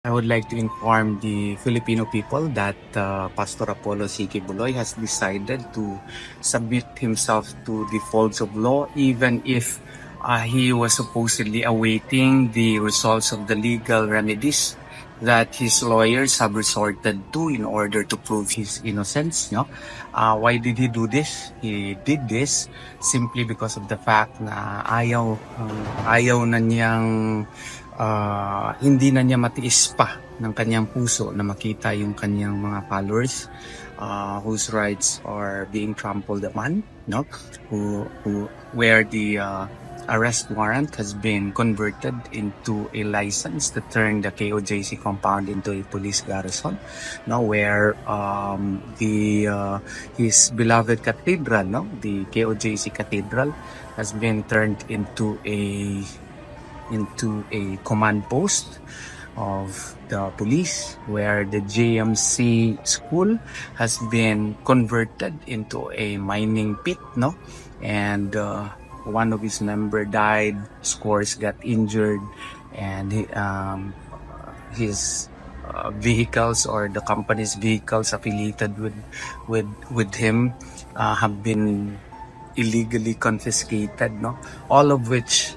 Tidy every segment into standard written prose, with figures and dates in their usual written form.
I would like to inform the Filipino people that Pastor Apollo C. Kibuloy has decided to submit himself to the folds of law, even if he was supposedly awaiting the results of the legal remedies that his lawyers have resorted to in order to prove his innocence. No? Why did he do this? He did this simply because of the fact na ayaw na niyang hindi na niya matiis pa ng kanyang puso na makita yung kanyang mga followers whose rights are being trampled upon, no? Where the arrest warrant has been converted into a license to turn the KOJC compound into a police garrison, no? Where his beloved cathedral, no? The KOJC cathedral has been turned into a command post of the police, where the JMC school has been converted into a mining pit, no? And one of his member died, scores got injured, and his vehicles, or the company's vehicles affiliated with him have been illegally confiscated, no? All of which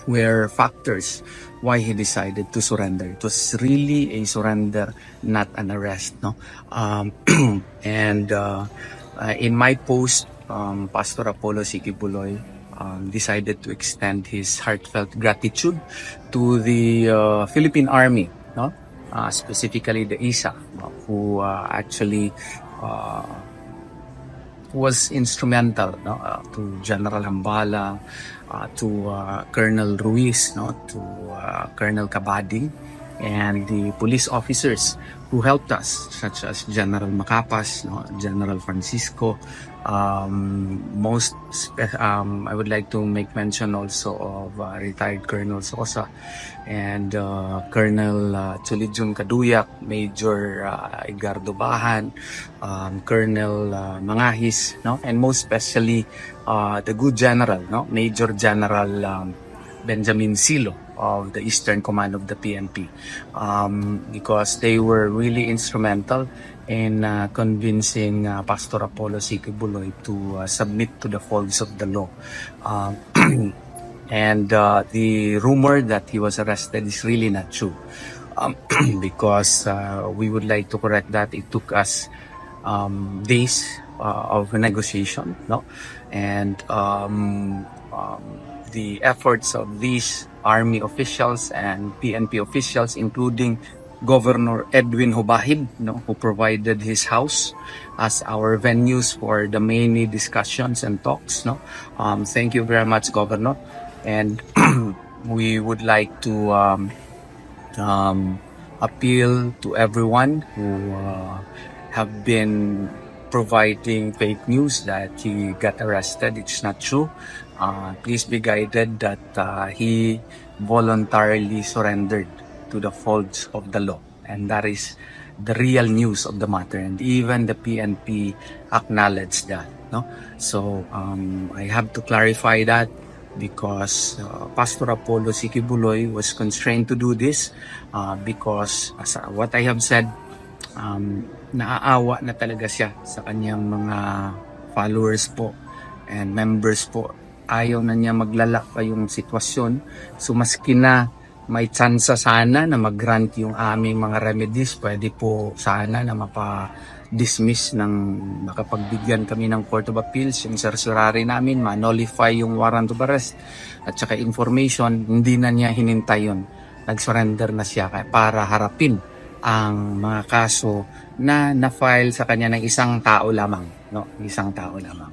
were factors why he decided to surrender. It was really a surrender, not an arrest, no? And in my post, Pastor Apollo C. Kibuloy decided to extend his heartfelt gratitude to the Philippine Army, no? Specifically the ISA, who actually was instrumental, no? To General Hambala, to Colonel Ruiz, no? To Colonel Cabading, and the police officers who helped us, such as General Macapas, no? General Francisco. I would like to make mention also of retired Colonel Sosa and Colonel Chulijun Kaduyak, Major Edgardo Bahan, Colonel Mangahis, no? And most especially the good general, no? Major General Benjamin Silo of the Eastern Command of the PNP, because they were really instrumental in convincing Pastor Apollo C. Kibuloy to submit to the folds of the law. And the rumor that he was arrested is really not true, because we would like to correct that. It took us days of negotiation, no? And the efforts of these army officials and PNP officials, including Governor Edwin Hubahib, no, who provided his house as our venues for the many discussions and talks, no. Thank you very much, Governor. And we would like to appeal to everyone who have been providing fake news that he got arrested. It's not true. Please be guided that he voluntarily surrendered to the folds of the law, and that is the real news of the matter, and even the PNP acknowledged that, no? So I have to clarify that, because Pastor Apollo C. Kibuloy was constrained to do this because, as what I have said, naaawa na talaga siya sa kanyang mga followers po and members po. Ayaw na niya maglalak pa yung sitwasyon. So maski na may tsansa sana na mag-grant yung aming mga remedies, pwede po sana na mapa-dismiss ng makapagbigyan kami ng Court of Appeals, yung certiorari namin, ma-nullify yung warrant of arrest at saka information. Hindi na niya hinintay yun. Nag-surrender na siya para harapin ang mga kaso na na-file sa kanya ng isang tao lamang, no? Isang tao lamang.